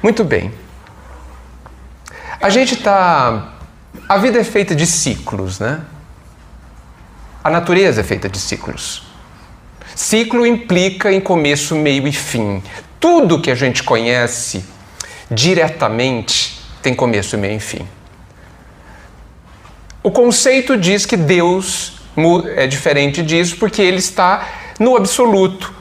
Muito bem. A vida é feita de ciclos, né? A natureza é feita de ciclos. Ciclo implica em começo, meio e fim. Tudo que a gente conhece diretamente tem começo, meio e fim. O conceito diz que Deus é diferente disso porque ele está no absoluto,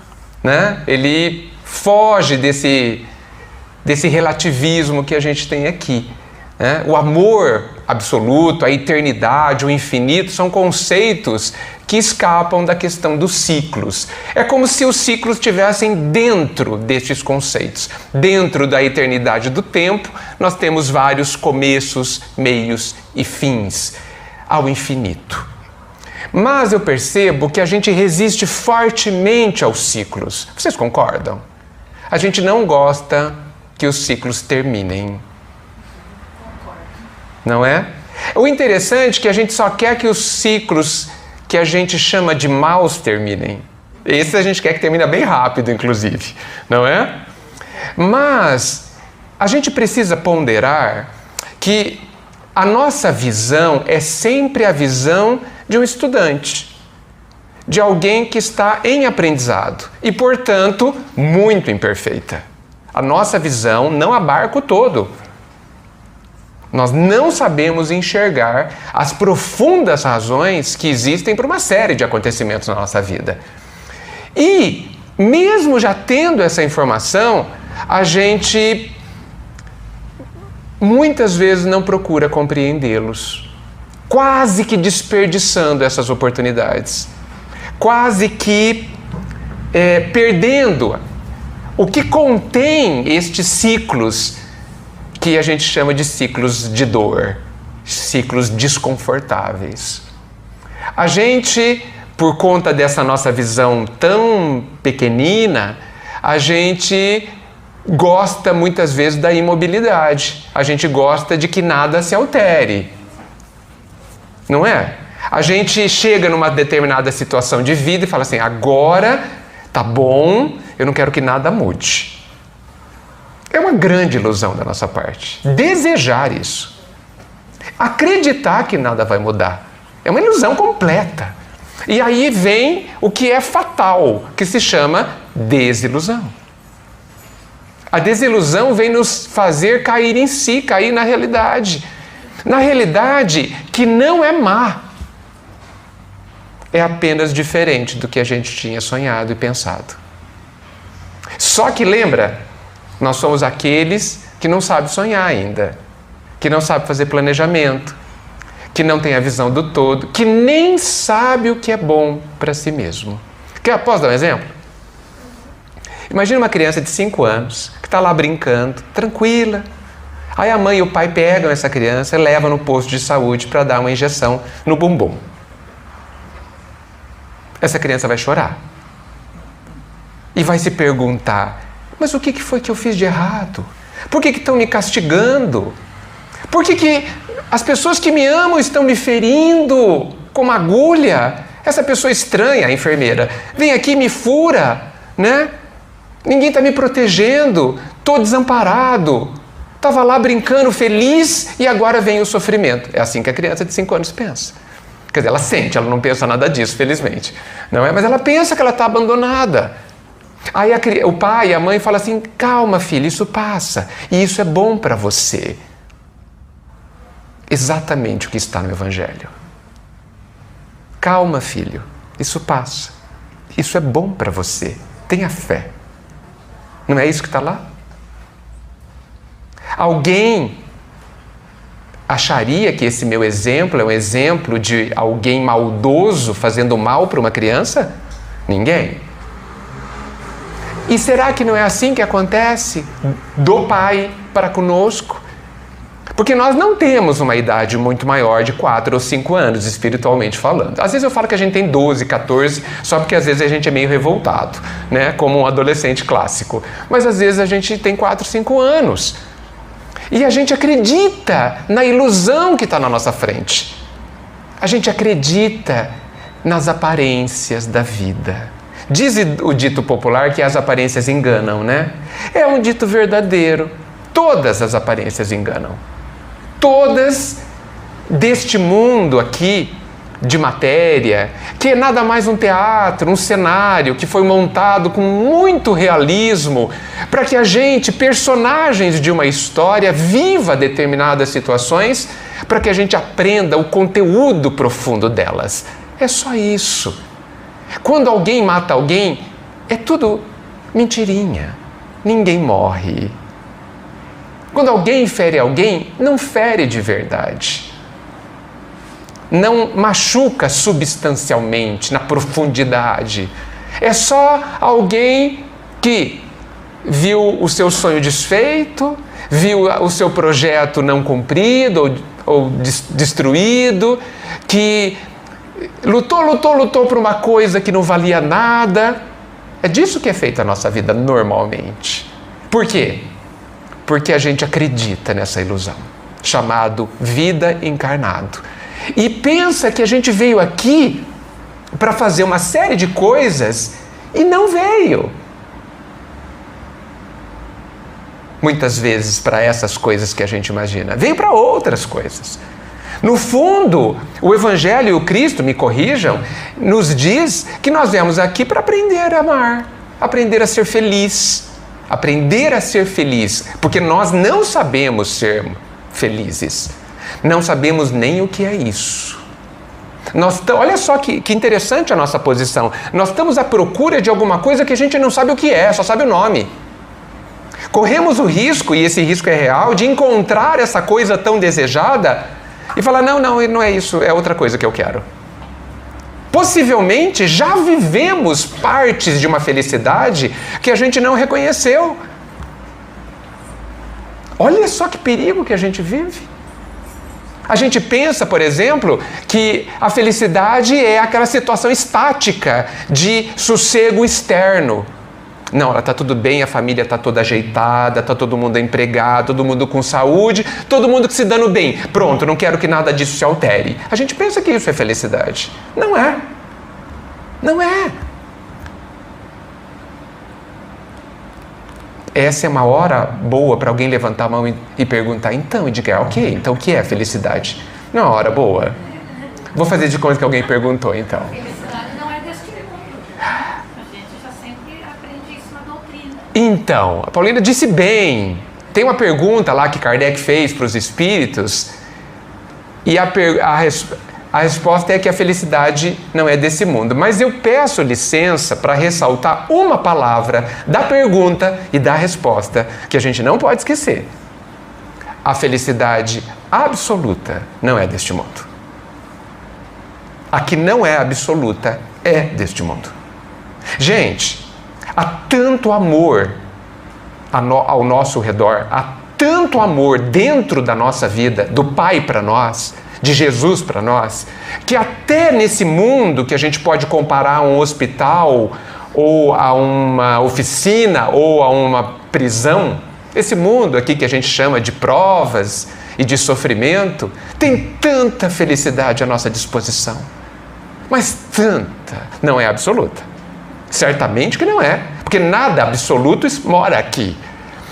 né? Ele foge desse relativismo que a gente tem aqui, né? O amor absoluto, a eternidade, o infinito são conceitos que escapam da questão dos ciclos. É como se os ciclos estivessem dentro destes conceitos. Dentro da eternidade do tempo, nós temos vários começos, meios e fins ao infinito. Mas eu percebo que a gente resiste fortemente aos ciclos. Vocês concordam? A gente não gosta que os ciclos terminem. Não é? O interessante é que a gente só quer que os ciclos que a gente chama de maus terminem. Esse a gente quer que termine bem rápido, inclusive. Não é? Mas a gente precisa ponderar que a nossa visão é sempre a visão de um estudante, de alguém que está em aprendizado e, portanto, muito imperfeita. A nossa visão não abarca o todo. Nós não sabemos enxergar as profundas razões que existem para uma série de acontecimentos na nossa vida. E, mesmo já tendo essa informação, a gente muitas vezes não procura compreendê-los, quase que desperdiçando essas oportunidades, quase que perdendo o que contém estes ciclos que a gente chama de ciclos de dor, ciclos desconfortáveis. A gente, por conta dessa nossa visão tão pequenina, a gente gosta muitas vezes da imobilidade. A gente gosta de que nada se altere. Não é? A gente chega numa determinada situação de vida e fala assim, agora tá bom, eu não quero que nada mude. É uma grande ilusão da nossa parte. Desejar isso. Acreditar que nada vai mudar. É uma ilusão completa. E aí vem o que é fatal, que se chama desilusão. A desilusão vem nos fazer cair em si, cair na realidade. Na realidade que não é má. É apenas diferente do que a gente tinha sonhado e pensado. Só que lembra, nós somos aqueles que não sabem sonhar ainda, que não sabem fazer planejamento, que não tem a visão do todo, que nem sabe o que é bom para si mesmo. Posso dar um exemplo? Imagina uma criança de 5 anos que está lá brincando, tranquila. Aí a mãe e o pai pegam essa criança e levam no posto de saúde para dar uma injeção no bumbum. Essa criança vai chorar. E vai se perguntar, mas o que foi que eu fiz de errado? Por que estão me castigando? Por que as pessoas que me amam estão me ferindo com uma agulha? Essa pessoa estranha, a enfermeira, vem aqui e me fura, né? Ninguém está me protegendo, estou desamparado. Estava lá brincando, feliz, e agora vem o sofrimento. É assim que a criança de 5 anos pensa. Quer dizer, ela sente, ela não pensa nada disso, felizmente. Não é? Mas ela pensa que ela está abandonada. Aí o pai e a mãe falam assim, calma filho, isso passa, e isso é bom para você. Exatamente o que está no Evangelho. Calma filho, isso passa, isso é bom para você, tenha fé. Não é isso que está lá? Alguém acharia que esse meu exemplo é um exemplo de alguém maldoso fazendo mal para uma criança? Ninguém. E será que não é assim que acontece do Pai para conosco? Porque nós não temos uma idade muito maior de 4 ou 5 anos, espiritualmente falando. Às vezes eu falo que a gente tem 12, 14, só porque às vezes a gente é meio revoltado, né? Como um adolescente clássico. Mas às vezes a gente tem 4, 5 anos. E a gente acredita na ilusão que está na nossa frente. A gente acredita nas aparências da vida. Diz o dito popular que as aparências enganam, né? É um dito verdadeiro. Todas as aparências enganam. Todas deste mundo aqui, de matéria, que é nada mais um teatro, um cenário que foi montado com muito realismo para que a gente, personagens de uma história, viva determinadas situações para que a gente aprenda o conteúdo profundo delas. É só isso. Quando alguém mata alguém, é tudo mentirinha. Ninguém morre. Quando alguém fere alguém, não fere de verdade. Não machuca substancialmente, na profundidade. É só alguém que viu o seu sonho desfeito, viu o seu projeto não cumprido ou destruído, que lutou por uma coisa que não valia nada. É disso que é feita a nossa vida normalmente. Por quê? Porque a gente acredita nessa ilusão, chamado vida encarnado. E pensa que a gente veio aqui para fazer uma série de coisas e não veio. Muitas vezes para essas coisas que a gente imagina. Veio para outras coisas. No fundo, o Evangelho e o Cristo, me corrijam, nos diz que nós viemos aqui para aprender a amar, aprender a ser feliz. Aprender a ser feliz, porque nós não sabemos ser felizes. Não sabemos nem o que é isso. Olha só que interessante a nossa posição. Nós estamos à procura de alguma coisa que a gente não sabe o que é, só sabe o nome. Corremos o risco, e esse risco é real, de encontrar essa coisa tão desejada e falar, não é isso, é outra coisa que eu quero. Possivelmente já vivemos partes de uma felicidade que a gente não reconheceu. Olha só que perigo que a gente vive. A gente pensa, por exemplo, que a felicidade é aquela situação estática de sossego externo. Não, ela está tudo bem, a família está toda ajeitada, está todo mundo empregado, todo mundo com saúde, todo mundo se dando bem. Pronto, não quero que nada disso se altere. A gente pensa que isso é felicidade. Não é. Não é. Essa é uma hora boa para alguém levantar a mão e perguntar, então, e diga, ok, então o que é felicidade? Não é uma hora boa. Vou fazer de conta que alguém perguntou, então. Felicidade não é deste mundo. A gente já sempre aprende isso na doutrina. Então, a Paulina disse bem. Tem uma pergunta lá que Kardec fez para os espíritos e a resposta é que a felicidade não é desse mundo. Mas eu peço licença para ressaltar uma palavra da pergunta e da resposta que a gente não pode esquecer. A felicidade absoluta não é deste mundo. A que não é absoluta é deste mundo. Gente, há tanto amor ao nosso redor, há tanto amor dentro da nossa vida, do Pai para nós, de Jesus para nós, que até nesse mundo que a gente pode comparar a um hospital, ou a uma oficina, ou a uma prisão, esse mundo aqui que a gente chama de provas e de sofrimento, tem tanta felicidade à nossa disposição. Mas tanta, não é absoluta. Certamente que não é, porque nada absoluto mora aqui.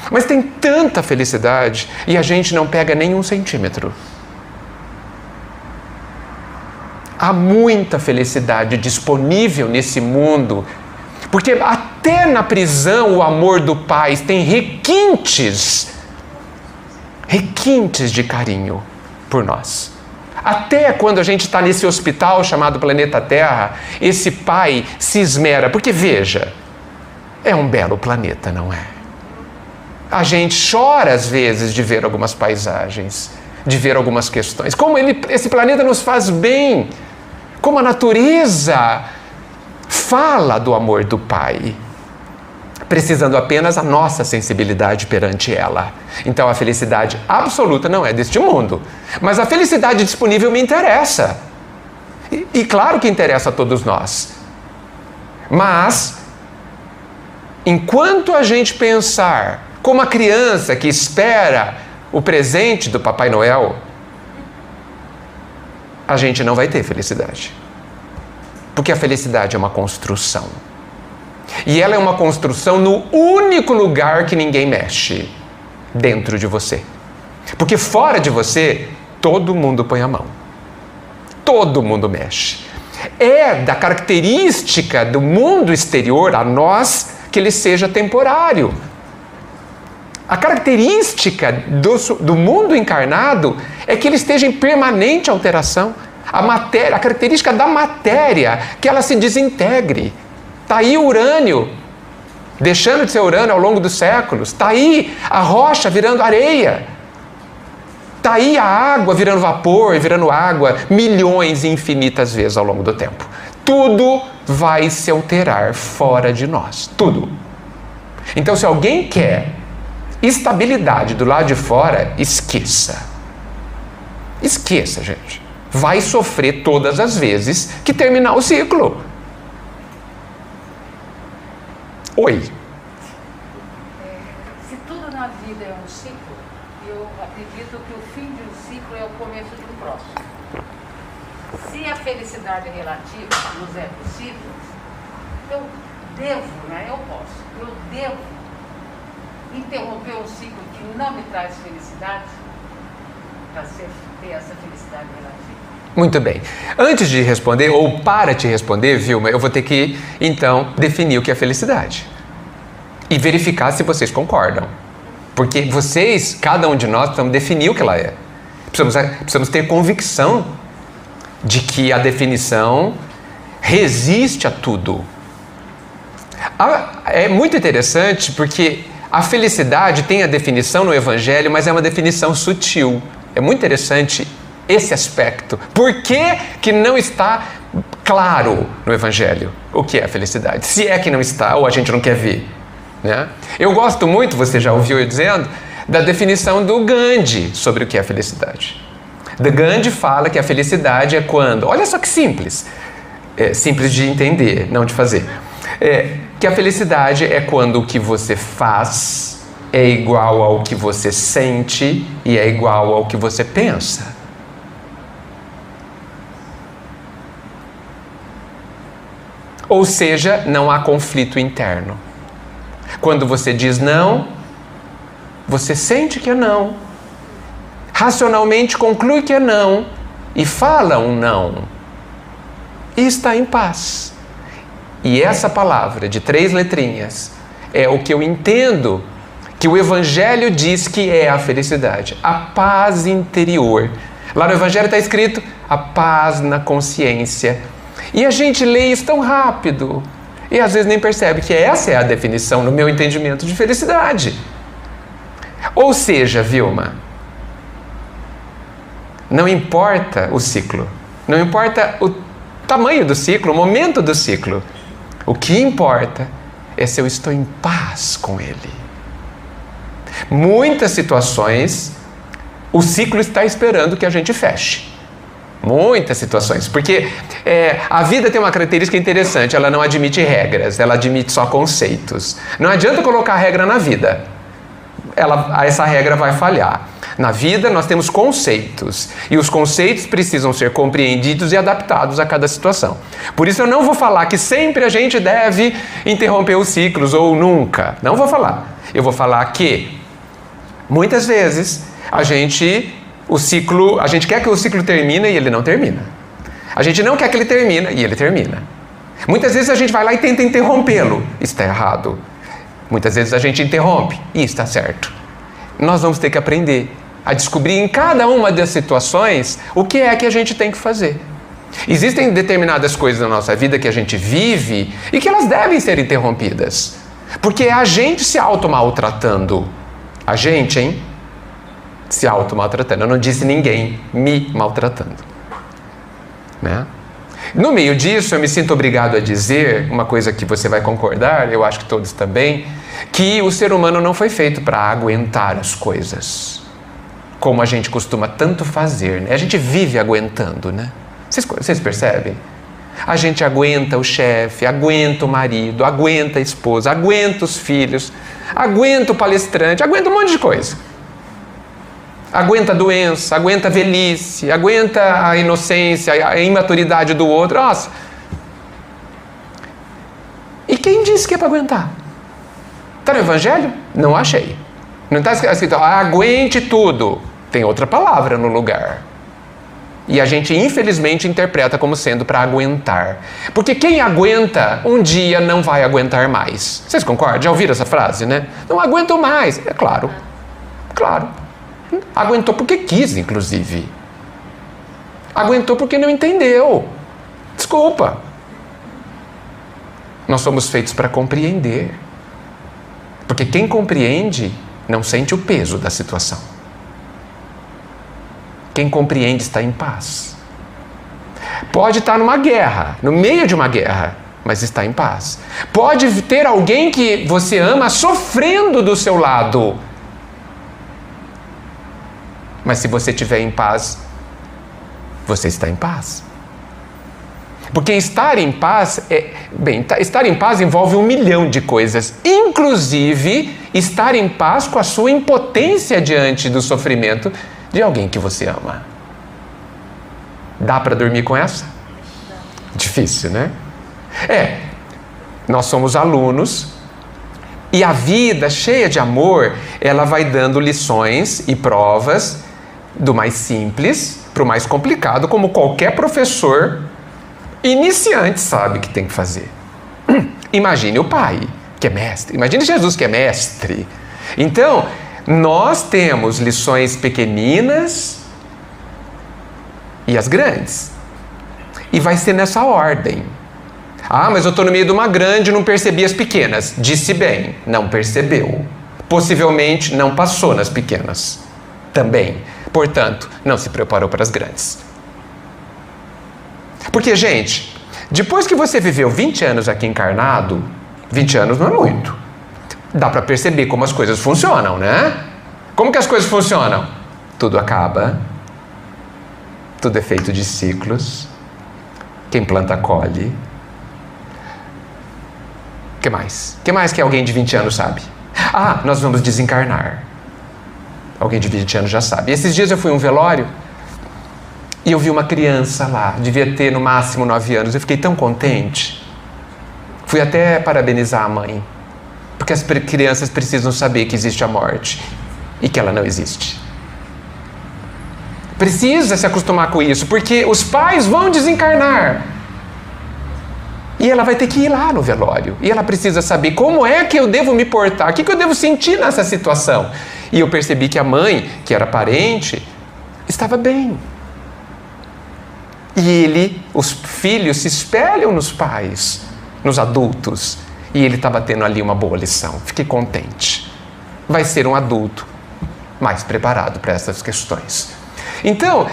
Mas tem tanta felicidade e a gente não pega nem 1 centímetro. Há muita felicidade disponível nesse mundo, porque até na prisão o amor do Pai tem requintes de carinho por nós. Até quando a gente está nesse hospital chamado planeta Terra, esse Pai se esmera, porque veja, é um belo planeta, não é? A gente chora às vezes de ver algumas paisagens, de ver algumas questões. Como esse planeta nos faz bem, como a natureza fala do amor do Pai, precisando apenas a nossa sensibilidade perante ela. Então a felicidade absoluta não é deste mundo, mas a felicidade disponível me interessa. E claro que interessa a todos nós. Mas, enquanto a gente pensar como a criança que espera o presente do Papai Noel, a gente não vai ter felicidade. Porque a felicidade é uma construção. E ela é uma construção no único lugar que ninguém mexe. dentro de você. Porque fora de você, todo mundo põe a mão. Todo mundo mexe. É da característica do mundo exterior a nós que ele seja temporário. A característica do mundo encarnado é que ele esteja em permanente alteração. A característica da matéria, que ela se desintegre. Está aí o urânio, deixando de ser urânio ao longo dos séculos. Está aí a rocha virando areia. Está aí a água virando vapor e virando água milhões e infinitas vezes ao longo do tempo. Tudo vai se alterar fora de nós. Tudo. Então, se alguém quer estabilidade do lado de fora, esqueça. Esqueça, gente. Vai sofrer todas as vezes que terminar o ciclo. Oi. Se tudo na vida é um ciclo, eu acredito que o fim de um ciclo é o começo de um próximo. Se a felicidade relativa nos é possível, eu devo, né? Eu posso, eu devo interromper um ciclo que não me traz felicidade para ter essa felicidade relativa. Muito bem. Antes de responder, ou para te responder, Vilma, eu vou ter que, então, definir o que é felicidade. E verificar se vocês concordam. Porque vocês, cada um de nós, precisamos definir o que ela é. Precisamos ter convicção de que a definição resiste a tudo. É muito interessante porque a felicidade tem a definição no Evangelho, mas é uma definição sutil. É muito interessante esse aspecto. Por que não está claro no Evangelho o que é a felicidade? Se é que não está, ou a gente não quer ver. Né? Eu gosto muito, você já ouviu eu dizendo, da definição do Gandhi sobre o que é a felicidade. O Gandhi fala que a felicidade é quando... Olha só que simples. Simples de entender, não de fazer. Que a felicidade é quando o que você faz é igual ao que você sente e é igual ao que você pensa. Ou seja, não há conflito interno. Quando você diz não, você sente que é não. Racionalmente conclui que é não e fala um não. E está em paz. E essa palavra de 3 letrinhas é o que eu entendo que o Evangelho diz que é a felicidade. A paz interior. Lá no Evangelho está escrito a paz na consciência. E a gente lê isso tão rápido e às vezes nem percebe que essa é a definição, no meu entendimento, de felicidade. Ou seja, Vilma, não importa o ciclo, não importa o tamanho do ciclo, o momento do ciclo. O que importa é se eu estou em paz com ele. Muitas situações, o ciclo está esperando que a gente feche. Muitas situações, porque a vida tem uma característica interessante, ela não admite regras, ela admite só conceitos. Não adianta colocar regra na vida, essa regra vai falhar. Na vida nós temos conceitos, e os conceitos precisam ser compreendidos e adaptados a cada situação. Por isso eu não vou falar que sempre a gente deve interromper os ciclos, ou nunca, não vou falar. Eu vou falar que, muitas vezes, a gente quer que o ciclo termine e ele não termina. A gente não quer que ele termine e ele termina. Muitas vezes a gente vai lá e tenta interrompê-lo. Isso está errado. Muitas vezes a gente interrompe e isso está certo. Nós vamos ter que aprender a descobrir em cada uma das situações o que é que a gente tem que fazer. Existem determinadas coisas na nossa vida que a gente vive e que elas devem ser interrompidas. Porque é a gente se auto-maltratando. A gente, hein? Se auto-maltratando. Eu não disse ninguém me maltratando. Né? No meio disso, eu me sinto obrigado a dizer uma coisa que você vai concordar, eu acho que todos também, que o ser humano não foi feito para aguentar as coisas, como a gente costuma tanto fazer. Né? A gente vive aguentando, né? Vocês percebem? A gente aguenta o chefe, aguenta o marido, aguenta a esposa, aguenta os filhos, aguenta o palestrante, aguenta um monte de coisa. Aguenta a doença, aguenta a velhice, aguenta a inocência, a imaturidade do outro. Nossa! E quem disse que é para aguentar? Está no Evangelho? Não achei. Não está escrito, aguente tudo. Tem outra palavra no lugar. E a gente, infelizmente, interpreta como sendo para aguentar. Porque quem aguenta, um dia não vai aguentar mais. Vocês concordam? Já ouviram essa frase, né? Não aguento mais. É claro. Claro. Aguentou porque quis, inclusive. Aguentou porque não entendeu. Desculpa. Nós somos feitos para compreender. Porque quem compreende não sente o peso da situação. Quem compreende está em paz. Pode estar numa guerra, no meio de uma guerra, mas está em paz. Pode ter alguém que você ama sofrendo do seu lado. Mas se você estiver em paz, você está em paz. Porque estar em paz estar em paz envolve 1 milhão de coisas, inclusive estar em paz com a sua impotência diante do sofrimento de alguém que você ama. Dá para dormir com essa? Difícil, né? Nós somos alunos e a vida cheia de amor, ela vai dando lições e provas do mais simples para o mais complicado, como qualquer professor iniciante sabe que tem que fazer. Imagine o Pai, que é mestre. Imagine Jesus, que é mestre. Então, nós temos lições pequeninas e as grandes. E vai ser nessa ordem. Mas eu estou no meio de uma grande e não percebi as pequenas. Disse bem, não percebeu. Possivelmente não passou nas pequenas. Também. Portanto, não se preparou para as grandes. Porque, gente, depois que você viveu 20 anos aqui encarnado, 20 anos não é muito. Dá para perceber como as coisas funcionam, né? Como que as coisas funcionam? Tudo acaba. Tudo é feito de ciclos. Quem planta, colhe. O que mais? O que mais que alguém de 20 anos sabe? Nós vamos desencarnar. Alguém de 20 anos já sabe. E esses dias eu fui a um velório e eu vi uma criança lá, devia ter no máximo 9 anos. Eu fiquei tão contente. Fui até parabenizar a mãe. Porque as crianças precisam saber que existe a morte e que ela não existe. Precisa se acostumar com isso, porque os pais vão desencarnar. E ela vai ter que ir lá no velório. E ela precisa saber como é que eu devo me portar, o que eu devo sentir nessa situação. E eu percebi que a mãe, que era parente, estava bem. E os filhos se espelham nos pais, nos adultos. E ele estava tendo ali uma boa lição. Fiquei contente. Vai ser um adulto mais preparado para essas questões. Então,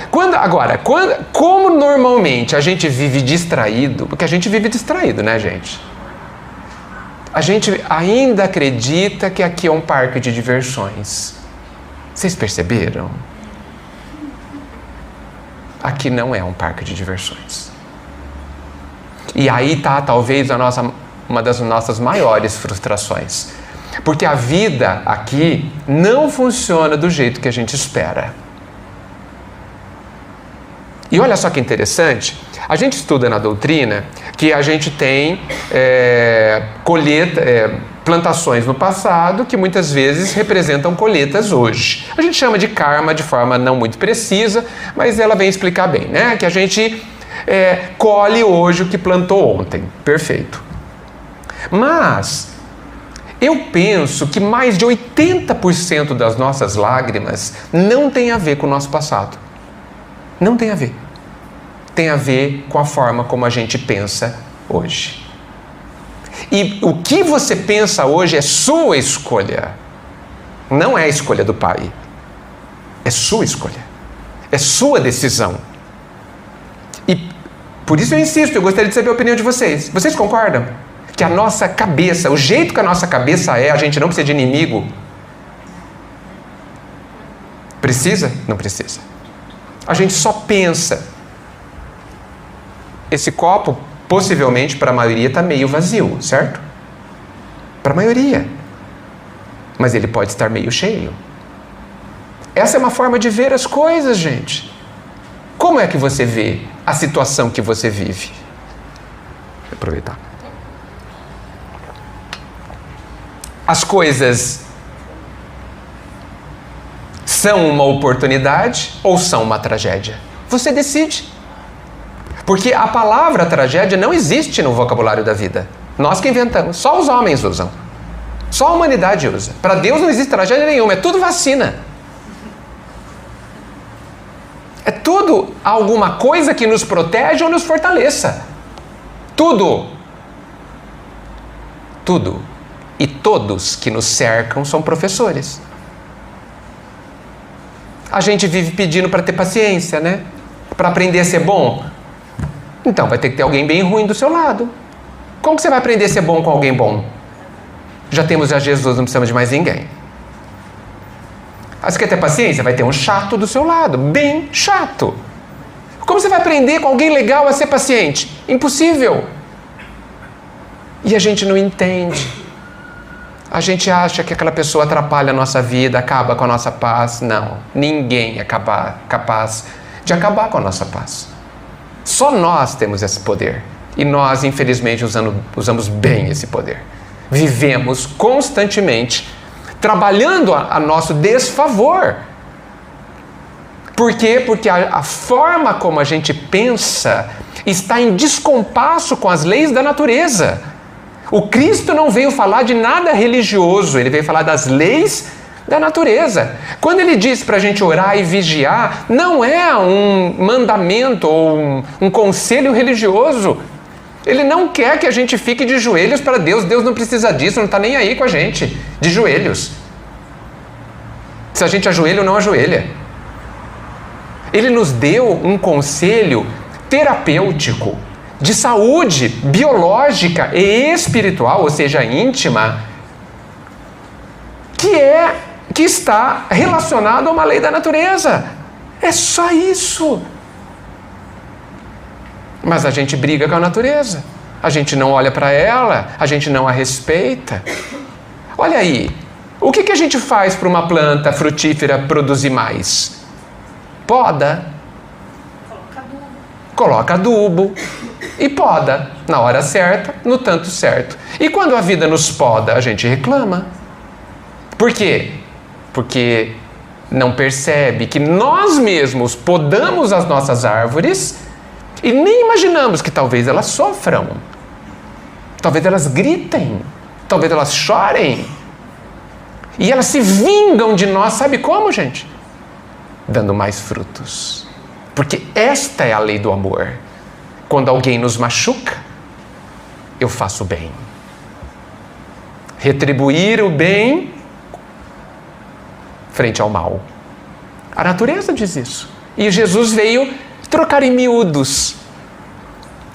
como normalmente a gente vive distraído, porque a gente vive distraído, né, gente? A gente ainda acredita que aqui é um parque de diversões. Vocês perceberam? Aqui não é um parque de diversões. E aí está talvez uma das nossas maiores frustrações. Porque a vida aqui não funciona do jeito que a gente espera. E olha só que interessante, a gente estuda na doutrina que a gente tem plantações no passado que muitas vezes representam colheitas hoje. A gente chama de karma de forma não muito precisa, mas ela vem explicar bem, né? Que a gente colhe hoje o que plantou ontem. Perfeito. Mas eu penso que mais de 80% das nossas lágrimas não tem a ver com o nosso passado. Não tem a ver. Tem a ver com a forma como a gente pensa hoje. E o que você pensa hoje é sua escolha. Não é a escolha do Pai. É sua escolha. É sua decisão. E por isso eu insisto, eu gostaria de saber a opinião de vocês. Vocês concordam? Que a nossa cabeça, o jeito que a nossa cabeça a gente não precisa de inimigo. Precisa? Não precisa. A gente só pensa. Esse copo, possivelmente, para a maioria, está meio vazio, certo? Para a maioria. Mas ele pode estar meio cheio. Essa é uma forma de ver as coisas, gente. Como é que você vê a situação que você vive? Vou aproveitar. As coisas são uma oportunidade ou são uma tragédia? Você decide. Porque a palavra tragédia não existe no vocabulário da vida. Nós que inventamos, só os homens usam. Só a humanidade usa. Para Deus não existe tragédia nenhuma, é tudo vacina. É tudo alguma coisa que nos protege ou nos fortaleça. Tudo. Tudo. E todos que nos cercam são professores. A gente vive pedindo para ter paciência, né? Para aprender a ser bom. Então vai ter que ter alguém bem ruim do seu lado. Como que você vai aprender a ser bom com alguém bom? Já temos a Jesus, não precisamos de mais ninguém. Você quer ter paciência? Vai ter um chato do seu lado, bem chato. Como você vai aprender com alguém legal a ser paciente? Impossível. E a gente não entende. A gente acha que aquela pessoa atrapalha a nossa vida, acaba com a nossa paz. Não, ninguém é capaz de acabar com a nossa paz. Só nós temos esse poder. E nós, infelizmente, usamos bem esse poder. Vivemos constantemente trabalhando a nosso desfavor. Por quê? Porque a forma como a gente pensa está em descompasso com as leis da natureza. O Cristo não veio falar de nada religioso, ele veio falar das leis da natureza. Quando ele diz para a gente orar e vigiar, não é um mandamento ou um conselho religioso. Ele não quer que a gente fique de joelhos para Deus. Deus não precisa disso, não está nem aí com a gente, de joelhos. Se a gente ajoelha ou não ajoelha. Ele nos deu um conselho terapêutico, de saúde biológica e espiritual, ou seja, íntima, que está relacionado a uma lei da natureza. É só isso. Mas a gente briga com a natureza. A gente não olha para ela, a gente não a respeita. Olha aí, o que a gente faz para uma planta frutífera produzir mais? Poda. Coloca adubo. E poda. Na hora certa, no tanto certo. E quando a vida nos poda, a gente reclama. Por quê? Porque não percebe que nós mesmos podamos as nossas árvores e nem imaginamos que talvez elas sofram. Talvez elas gritem. Talvez elas chorem. E elas se vingam de nós, sabe como, gente? Dando mais frutos. Porque esta é a lei do amor. Quando alguém nos machuca, eu faço o bem. Retribuir o bem frente ao mal. A natureza diz isso. E Jesus veio trocar em miúdos.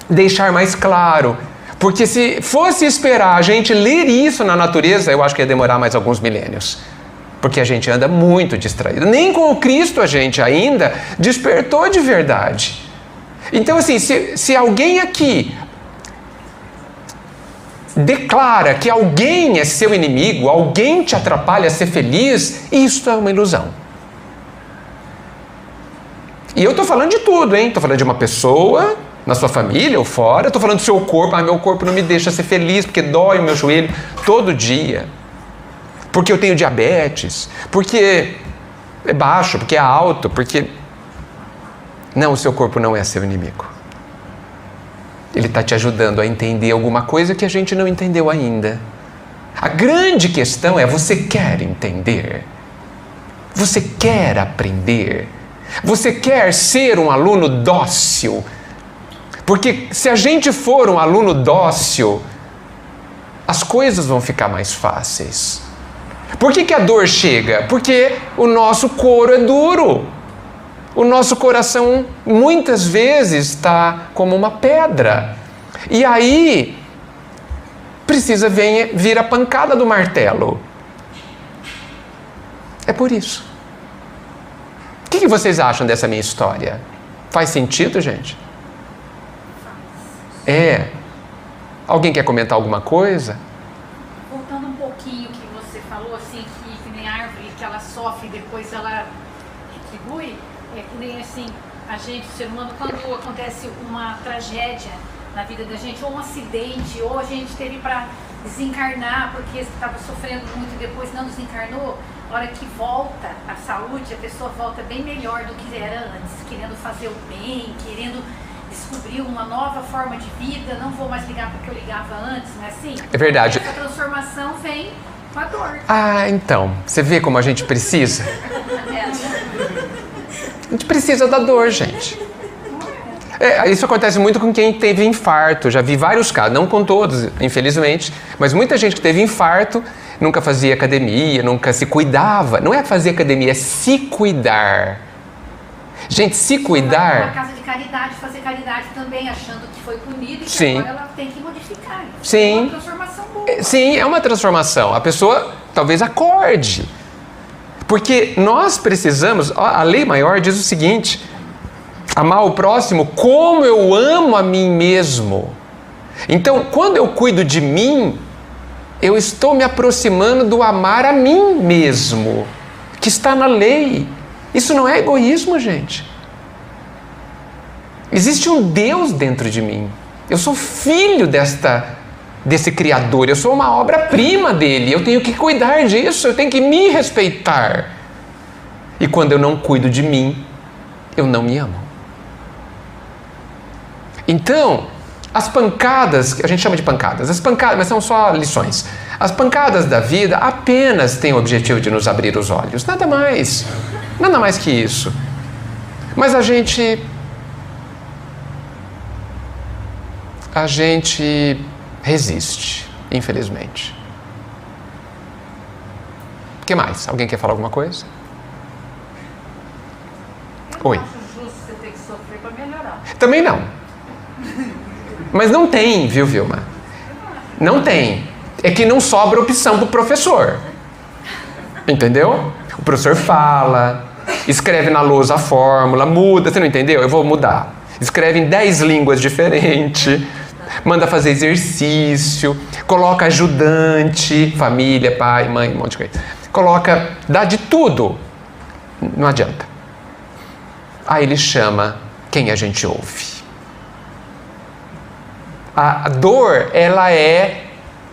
Deixar mais claro. Porque se fosse esperar a gente ler isso na natureza, eu acho que ia demorar mais alguns milênios. Porque a gente anda muito distraído. Nem com o Cristo a gente ainda despertou de verdade. Então, assim, se alguém aqui declara que alguém é seu inimigo, alguém te atrapalha a ser feliz, isso é uma ilusão. E eu estou falando de tudo, hein? Estou falando de uma pessoa, na sua família ou fora. Estou falando do seu corpo. Meu corpo não me deixa ser feliz porque dói o meu joelho todo dia. Porque eu tenho diabetes. Porque é baixo, porque é alto, porque... Não, o seu corpo não é seu inimigo. Ele está te ajudando a entender alguma coisa que a gente não entendeu ainda. A grande questão é: você quer entender? Você quer aprender? Você quer ser um aluno dócil? Porque se a gente for um aluno dócil, as coisas vão ficar mais fáceis. Por que a dor chega? Porque o nosso couro é duro. O nosso coração muitas vezes está como uma pedra. E aí precisa vir a pancada do martelo. É por isso. O que vocês acham dessa minha história? Faz sentido, gente? É. Alguém quer comentar alguma coisa? Voltando um pouquinho que você falou, assim, que nem árvore, que ela sofre e depois ela retribui. É que nem assim, a gente, o ser humano, quando acontece uma tragédia na vida da gente, ou um acidente, ou a gente teve para desencarnar porque estava sofrendo muito e depois não desencarnou, a hora que volta a saúde, a pessoa volta bem melhor do que era antes, querendo fazer o bem, querendo descobrir uma nova forma de vida, não vou mais ligar porque eu ligava antes, não é assim? É verdade. Essa transformação vem com a dor. Ah, então, você vê como a gente precisa? A gente precisa da dor, gente. Isso acontece muito com quem teve infarto. Já vi vários casos, não com todos, infelizmente, mas muita gente que teve infarto nunca fazia academia, nunca se cuidava. Não é fazer academia, é se cuidar. Gente, se cuidar... Uma casa de caridade, fazer caridade também, achando que foi punido e que Sim. agora ela tem que modificar. Sim. É uma transformação boa. Sim, é uma transformação. A pessoa talvez acorde. Porque nós precisamos... A lei maior diz o seguinte: amar o próximo como eu amo a mim mesmo. Então, quando eu cuido de mim, eu estou me aproximando do amar a mim mesmo, que está na lei. Isso não é egoísmo, gente. Existe um Deus dentro de mim. Eu sou filho desse Criador. Eu sou uma obra-prima dele. Eu tenho que cuidar disso. Eu tenho que me respeitar. E quando eu não cuido de mim, eu não me amo. Então, as pancadas, que a gente chama de pancadas, mas são só lições. As pancadas da vida apenas têm o objetivo de nos abrir os olhos. Nada mais. Nada mais que isso. Mas a gente resiste, infelizmente. O que mais? Alguém quer falar alguma coisa? Eu Oi. não acho justo você ter que sofrer para melhorar. Também não. Mas não tem, viu, Vilma? Não tem. É que não sobra opção pro professor. Entendeu? O professor fala, escreve na lousa a fórmula, muda, você não entendeu? Eu vou mudar. Escreve em 10 línguas diferentes, manda fazer exercício, coloca ajudante, família, pai, mãe, um monte de coisa. Coloca, dá de tudo. Não adianta. Aí ele chama quem a gente ouve. A dor, ela é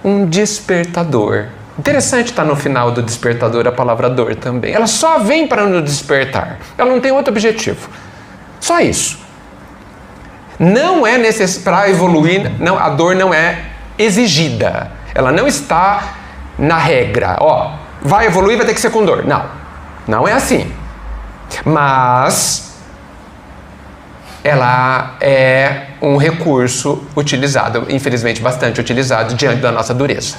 um despertador. Interessante estar no final do despertador a palavra dor também. Ela só vem para nos despertar. Ela não tem outro objetivo. Só isso. Não é necessário para evoluir. Não, a dor não é exigida. Ela não está na regra. Ó, vai evoluir, vai ter que ser com dor. Não. Não é assim. Mas ela é um recurso utilizado, infelizmente bastante utilizado, diante da nossa dureza.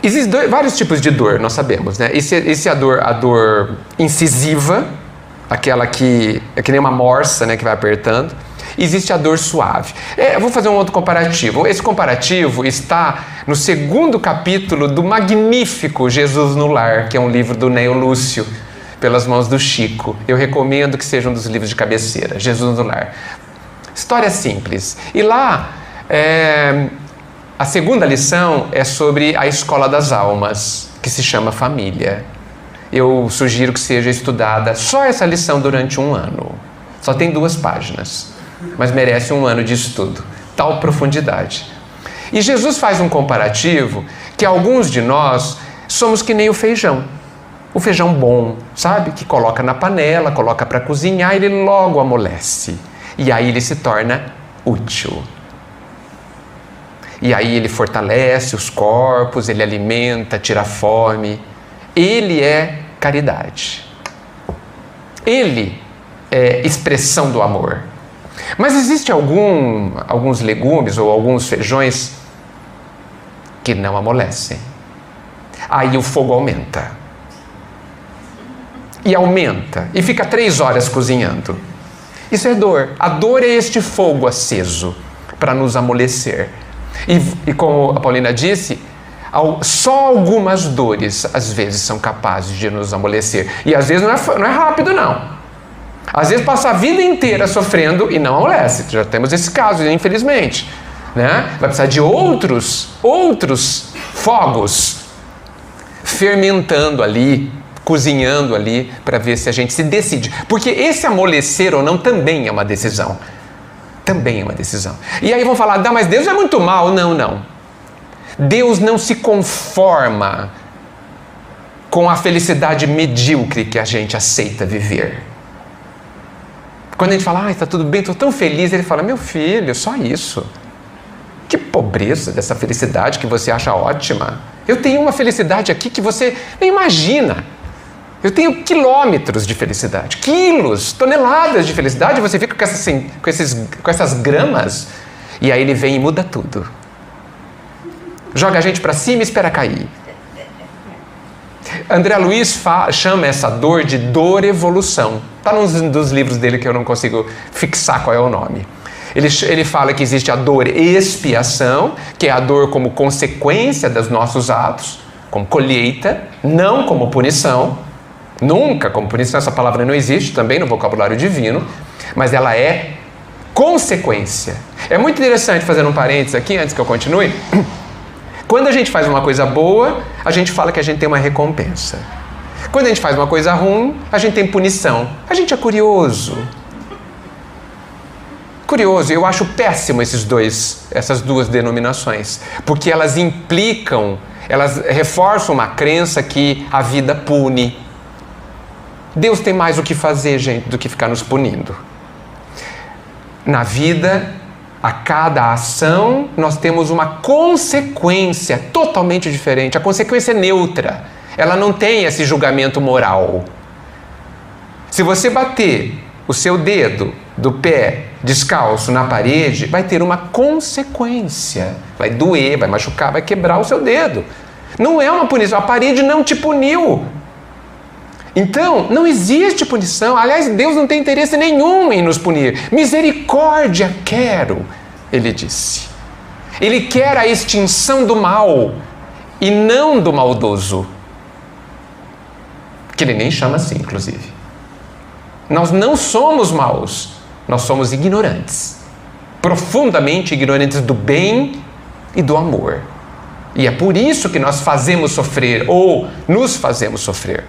Existem vários tipos de dor, nós sabemos, né? Esse é a dor incisiva, aquela que é que nem uma morsa, né, que vai apertando. Existe a dor suave. Eu vou fazer um outro comparativo. Esse comparativo está no 2º capítulo do magnífico Jesus no Lar, que é um livro do Neo Lúcio, pelas mãos do Chico. Eu recomendo que seja um dos livros de cabeceira, Jesus no Lar. História simples. E lá, a segunda lição é sobre a escola das almas, que se chama família. Eu sugiro que seja estudada só essa lição durante 1 ano. Só tem 2 páginas, mas merece 1 ano de estudo. Tal profundidade. E Jesus faz um comparativo que alguns de nós somos que nem o feijão. O feijão bom, sabe? Que coloca na panela, coloca para cozinhar, ele logo amolece. E aí ele se torna útil. E aí ele fortalece os corpos, ele alimenta, tira a fome. Ele é caridade. Ele é expressão do amor. Mas existe alguns legumes ou alguns feijões que não amolecem. Aí o fogo aumenta. E aumenta. E fica 3 horas cozinhando. Isso é dor. A dor é este fogo aceso para nos amolecer. E como a Paulina disse, só algumas dores às vezes são capazes de nos amolecer. E às vezes não é rápido, não. Às vezes passa a vida inteira sofrendo e não amolece. Já temos esse caso, infelizmente. Né? Vai precisar de outros fogos fermentando ali, cozinhando ali, para ver se a gente se decide. Porque esse amolecer ou não também é uma decisão. Também é uma decisão. E aí vão falar, mas Deus é muito mal. Não. Deus não se conforma com a felicidade medíocre que a gente aceita viver. Quando a gente fala, está tudo bem, estou tão feliz, ele fala, meu filho, só isso. Que pobreza dessa felicidade que você acha ótima. Eu tenho uma felicidade aqui que você nem imagina. Eu tenho quilômetros de felicidade, quilos, toneladas de felicidade, você fica com essas gramas, e aí ele vem e muda tudo. Joga a gente para cima e espera cair. André Luiz chama essa dor de dor-evolução. Está num dos livros dele que eu não consigo fixar qual é o nome. Ele fala que existe a dor-expiação, que é a dor como consequência dos nossos atos, como colheita, não como punição. Nunca como punição, essa palavra não existe também no vocabulário divino, mas ela é consequência. É muito interessante, fazendo um parênteses aqui, antes que eu continue. Quando a gente faz uma coisa boa, a gente fala que a gente tem uma recompensa. Quando a gente faz uma coisa ruim, a gente tem punição. A gente é curioso. Curioso, eu acho péssimo essas duas denominações, porque elas reforçam uma crença que a vida pune. Deus tem mais o que fazer, gente, do que ficar nos punindo. Na vida, a cada ação, nós temos uma consequência totalmente diferente. A consequência é neutra. Ela não tem esse julgamento moral. Se você bater o seu dedo do pé descalço na parede, vai ter uma consequência. Vai doer, vai machucar, vai quebrar o seu dedo. Não é uma punição. A parede não te puniu. Então, não existe punição. Aliás, Deus não tem interesse nenhum em nos punir. Misericórdia quero, ele disse. Ele quer a extinção do mal e não do maldoso. Que ele nem chama assim, inclusive. Nós não somos maus, nós somos ignorantes. Profundamente ignorantes do bem e do amor. E é por isso que nós fazemos sofrer, ou nos fazemos sofrer.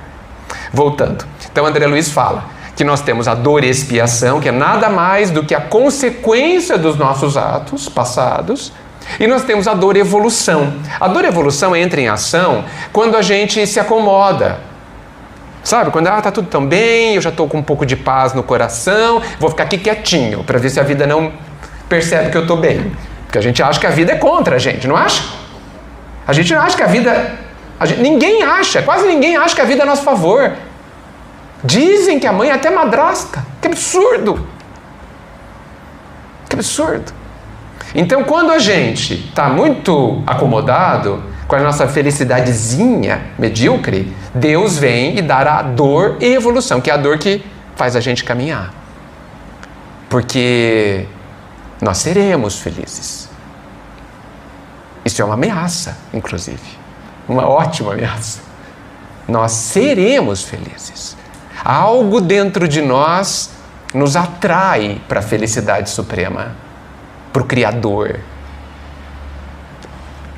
Voltando, então André Luiz fala que nós temos a dor e expiação, que é nada mais do que a consequência dos nossos atos passados, e nós temos a dor e evolução. A dor e evolução entra em ação quando a gente se acomoda. Sabe, quando está tudo tão bem, eu já estou com um pouco de paz no coração, vou ficar aqui quietinho, para ver se a vida não percebe que eu estou bem. Porque a gente acha que a vida é contra a gente, não acha? A gente não acha que a vida... ninguém acha, quase ninguém acha que a vida é a nosso favor. Dizem que a mãe é até madrasta. Que absurdo! Que absurdo! Então, quando a gente está muito acomodado com a nossa felicidadezinha medíocre, Deus vem e dá a dor e evolução, que é a dor que faz a gente caminhar. Porque nós seremos felizes. Isso é uma ameaça, inclusive. Uma ótima ameaça. Nós seremos felizes. Algo dentro de nós nos atrai para a felicidade suprema, para o Criador.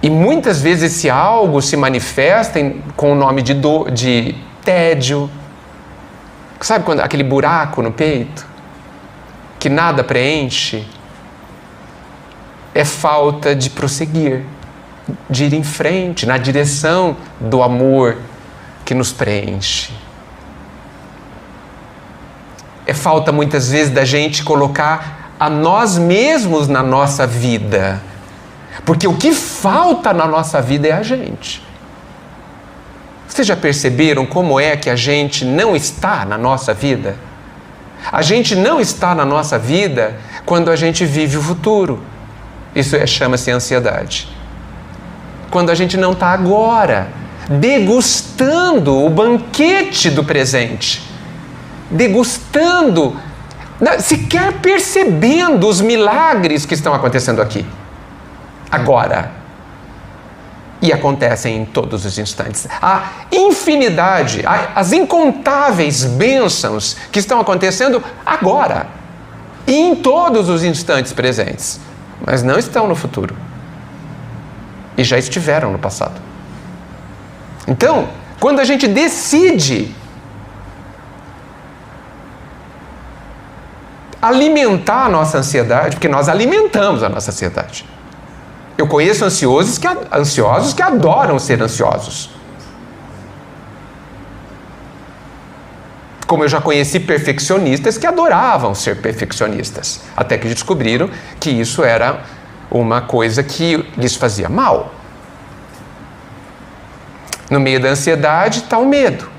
E muitas vezes esse algo se manifesta com o nome de tédio. Sabe quando aquele buraco no peito que nada preenche? É falta de prosseguir, de ir em frente, na direção do amor que nos preenche. É falta muitas vezes da gente colocar a nós mesmos na nossa vida. Porque o que falta na nossa vida é a gente. Vocês já perceberam como é que a gente não está na nossa vida? A gente não está na nossa vida quando a gente vive o futuro. Isso chama-se ansiedade. Quando a gente não está agora, degustando o banquete do presente, degustando, sequer percebendo os milagres que estão acontecendo aqui, agora. E acontecem em todos os instantes. A infinidade, as incontáveis bênçãos que estão acontecendo agora, e em todos os instantes presentes, mas não estão no futuro. E já estiveram no passado. Então, quando a gente decide alimentar a nossa ansiedade, porque nós alimentamos a nossa ansiedade. Eu conheço ansiosos que adoram ser ansiosos. Como eu já conheci perfeccionistas que adoravam ser perfeccionistas, até que descobriram que isso era uma coisa que lhes fazia mal. No meio da ansiedade está o medo.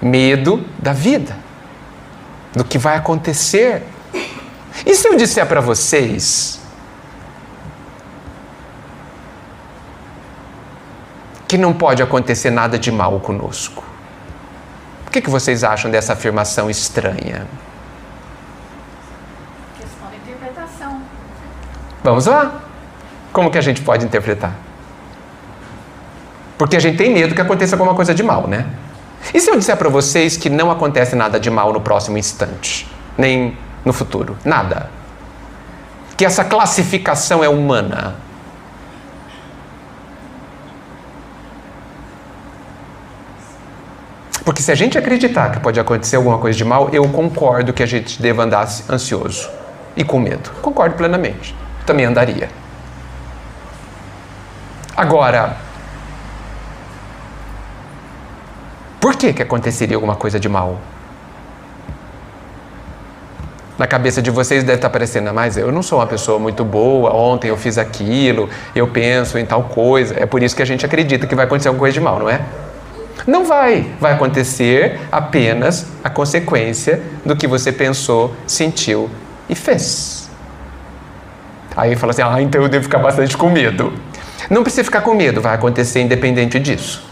Medo da vida, do que vai acontecer. E se eu disser para vocês que não pode acontecer nada de mal conosco? O que vocês acham dessa afirmação estranha? Questão de interpretação. Vamos lá. Como que a gente pode interpretar? Porque a gente tem medo que aconteça alguma coisa de mal, né? E se eu disser para vocês que não acontece nada de mal no próximo instante? Nem no futuro? Nada. Que essa classificação é humana? Porque se a gente acreditar que pode acontecer alguma coisa de mal, eu concordo que a gente deva andar ansioso e com medo. Concordo plenamente. Também andaria. Agora, por que aconteceria alguma coisa de mal? Na cabeça de vocês deve estar parecendo, mas eu não sou uma pessoa muito boa, ontem eu fiz aquilo, eu penso em tal coisa. É por isso que a gente acredita que vai acontecer alguma coisa de mal, não é? Não vai. Vai acontecer apenas a consequência do que você pensou, sentiu e fez. Aí fala assim, então eu devo ficar bastante com medo. Não precisa ficar com medo, vai acontecer independente disso.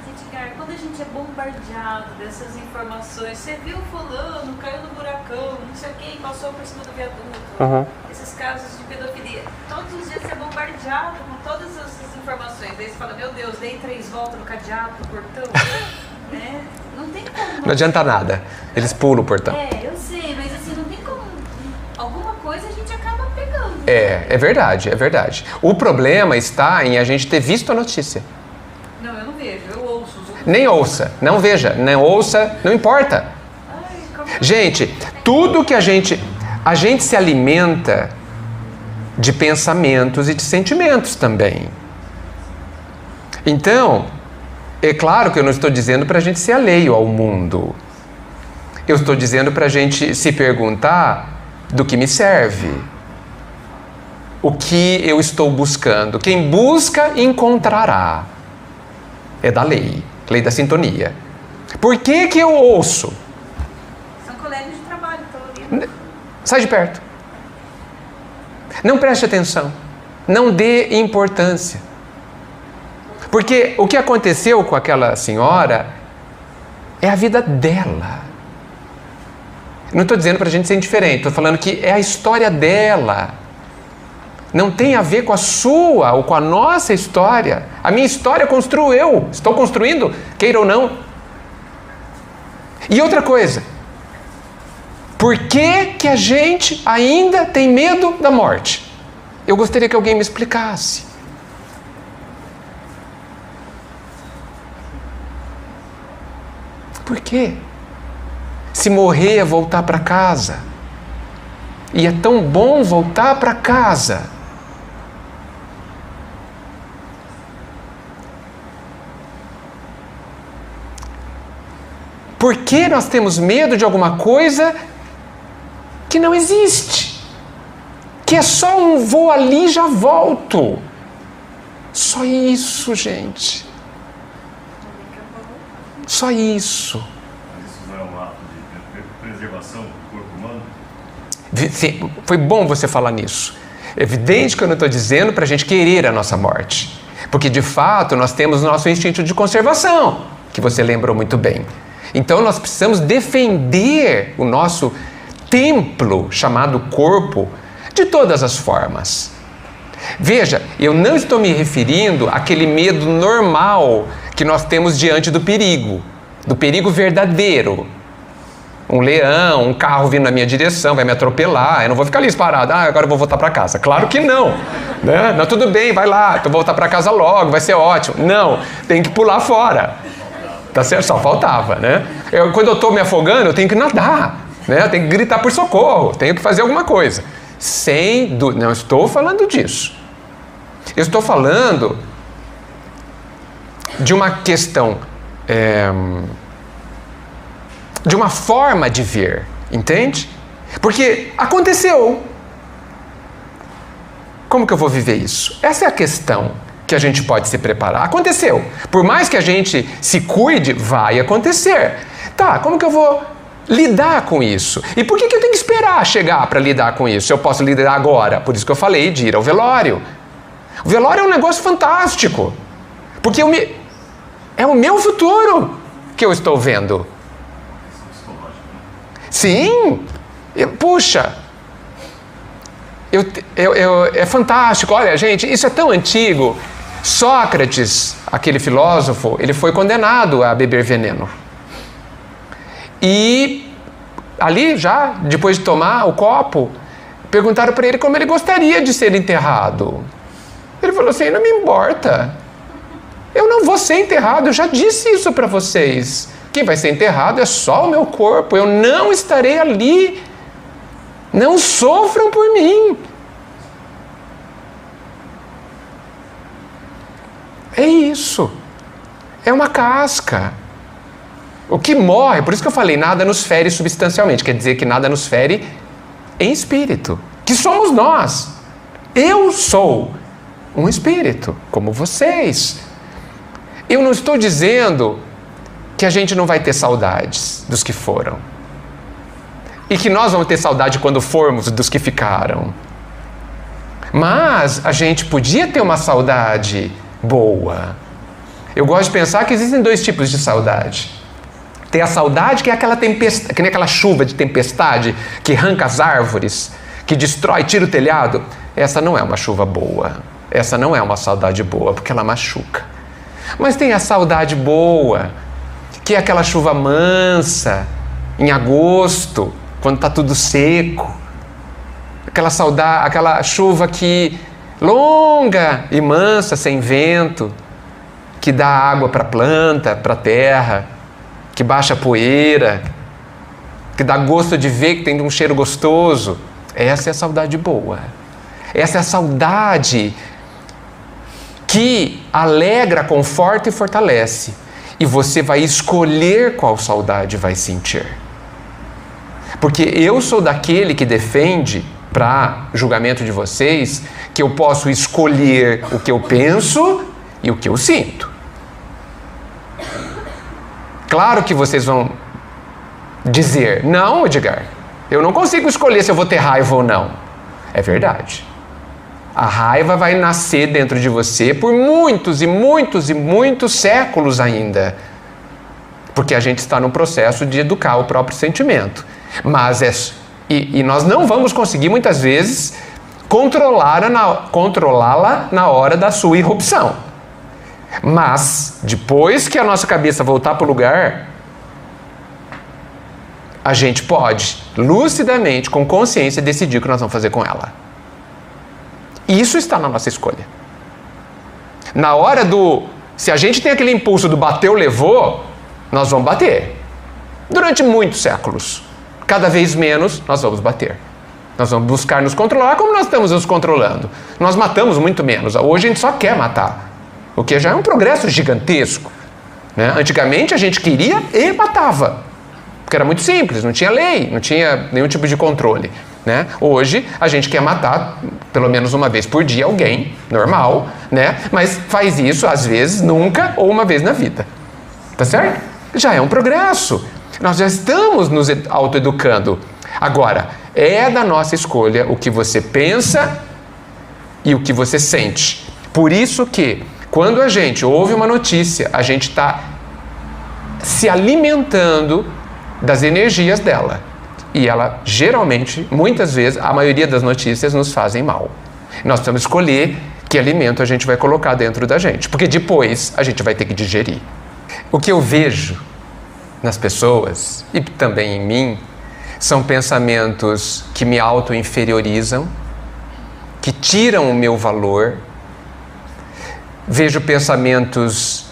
Mas, Edgar, quando a gente é bombardeado dessas informações, você viu fulano, caiu no buracão, não sei o que, passou por cima do viaduto, esses casos de pedofilia, todos os dias você é bombardeado com todas essas informações. Daí você fala, meu Deus, dei 3 voltas no cadeado, no portão, né? Não tem como. Não adianta nada, eles pulam o portão. Eu sei, mas assim, não tem como. Alguma coisa a gente acaba pegando. É verdade, é verdade. O problema está em a gente ter visto a notícia. Não, eu não vejo, eu ouço os outros. Nem ouça, não veja, não ouça, não importa. Gente, tudo que a gente se alimenta de pensamentos e de sentimentos também. Então, é claro que eu não estou dizendo para a gente ser alheio ao mundo. Eu estou dizendo para a gente se perguntar do que me serve. O que eu estou buscando. Quem busca, encontrará. É da lei da sintonia. Por que eu ouço? São colegas de trabalho, estão ouvindo. Sai de perto. Não preste atenção. Não dê importância. Porque o que aconteceu com aquela senhora é a vida dela. Não estou dizendo para a gente ser indiferente, estou falando que é a história dela. Não tem a ver com a sua ou com a nossa história. A minha história construo eu. Estou construindo, queira ou não. E outra coisa. Por que a gente ainda tem medo da morte? Eu gostaria que alguém me explicasse. Por quê? Se morrer é voltar para casa. E é tão bom voltar para casa. Por que nós temos medo de alguma coisa que não existe? Que é só um vou ali e já volto. Só isso, gente. Só isso. Mas isso não é um ato de preservação do corpo humano? Sim, foi bom você falar nisso. É evidente que eu não estou dizendo para a gente querer a nossa morte. Porque, de fato, nós temos o nosso instinto de conservação, que você lembrou muito bem. Então, nós precisamos defender o nosso templo, chamado corpo, de todas as formas. Veja, eu não estou me referindo àquele medo normal que nós temos diante do perigo verdadeiro. Um leão, um carro vindo na minha direção, vai me atropelar, eu não vou ficar ali parado, agora eu vou voltar para casa. Claro que não, né? Não, tudo bem, vai lá, tu voltar para casa logo, vai ser ótimo. Não, tem que pular fora. Tá certo? Só faltava, né? Quando eu estou me afogando, eu tenho que nadar, né? Eu tenho que gritar por socorro, tenho que fazer alguma coisa. Não estou falando disso. Eu estou falando de uma questão de uma forma de ver, entende? Porque aconteceu. Como que eu vou viver isso? Essa é a questão que a gente pode se preparar. Aconteceu. Por mais que a gente se cuide, vai acontecer. Tá, como que eu vou lidar com isso? E por que eu tenho que esperar chegar para lidar com isso? Eu posso lidar agora. Por isso que eu falei de ir ao velório. O velório é um negócio fantástico. Porque é o meu futuro que eu estou vendo. Sim. Puxa. É fantástico. Olha, gente, isso é tão antigo. Sócrates, aquele filósofo, ele foi condenado a beber veneno. E ali já, depois de tomar o copo, perguntaram para ele como ele gostaria de ser enterrado. Ele falou assim, não me importa. Eu não vou ser enterrado, eu já disse isso para vocês. Quem vai ser enterrado é só o meu corpo, eu não estarei ali. Não sofram por mim. É isso. É uma casca. O que morre, por isso que eu falei, nada nos fere substancialmente, quer dizer que nada nos fere em espírito, que somos nós. Eu sou um espírito, como vocês. Eu não estou dizendo que a gente não vai ter saudades dos que foram. E que nós vamos ter saudade quando formos dos que ficaram. Mas a gente podia ter uma saudade boa. Eu gosto de pensar que existem dois tipos de saudade. Tem a saudade que é aquela tempestade, que nem aquela chuva de tempestade que arranca as árvores, que destrói, tira o telhado. Essa não é uma chuva boa. Essa não é uma saudade boa, porque ela machuca. Mas tem a saudade boa, que é aquela chuva mansa, em agosto, quando está tudo seco. Aquela chuva que longa e mansa, sem vento, que dá água para a planta, para a terra, que baixa a poeira, que dá gosto de ver, que tem um cheiro gostoso. Essa é a saudade boa. Essa é a saudade que alegra, conforta e fortalece. E você vai escolher qual saudade vai sentir. Porque eu sou daquele que defende, para julgamento de vocês, que eu posso escolher o que eu penso e o que eu sinto. Claro que vocês vão dizer, não, Edgar, eu não consigo escolher se eu vou ter raiva ou não. É verdade. A raiva vai nascer dentro de você por muitos e muitos e muitos séculos ainda. Porque a gente está no processo de educar o próprio sentimento. Mas e nós não vamos conseguir muitas vezes controlá-la na hora da sua irrupção. Mas depois que a nossa cabeça voltar para o lugar, a gente pode lucidamente, com consciência, decidir o que nós vamos fazer com ela. Isso está na nossa escolha. Na hora se a gente tem aquele impulso do bateu, levou, nós vamos bater. Durante muitos séculos. Cada vez menos nós vamos bater. Nós vamos buscar nos controlar como nós estamos nos controlando. Nós matamos muito menos. Hoje a gente só quer matar. O que já é um progresso gigantesco. Né? Antigamente a gente queria e matava. Porque era muito simples, não tinha lei, não tinha nenhum tipo de controle. Né? Hoje a gente quer matar pelo menos uma vez por dia alguém, normal, né? Mas faz isso às vezes, nunca ou uma vez na vida. Tá certo? Já é um progresso. Nós já estamos nos autoeducando. Agora, é da nossa escolha o que você pensa e o que você sente. Por isso que, quando a gente ouve uma notícia, a gente está se alimentando das energias dela. E ela, geralmente, muitas vezes, a maioria das notícias nos fazem mal. Nós precisamos escolher que alimento a gente vai colocar dentro da gente. Porque depois a gente vai ter que digerir. O que eu vejo nas pessoas, e também em mim, são pensamentos que me auto-inferiorizam, que tiram o meu valor. Vejo pensamentos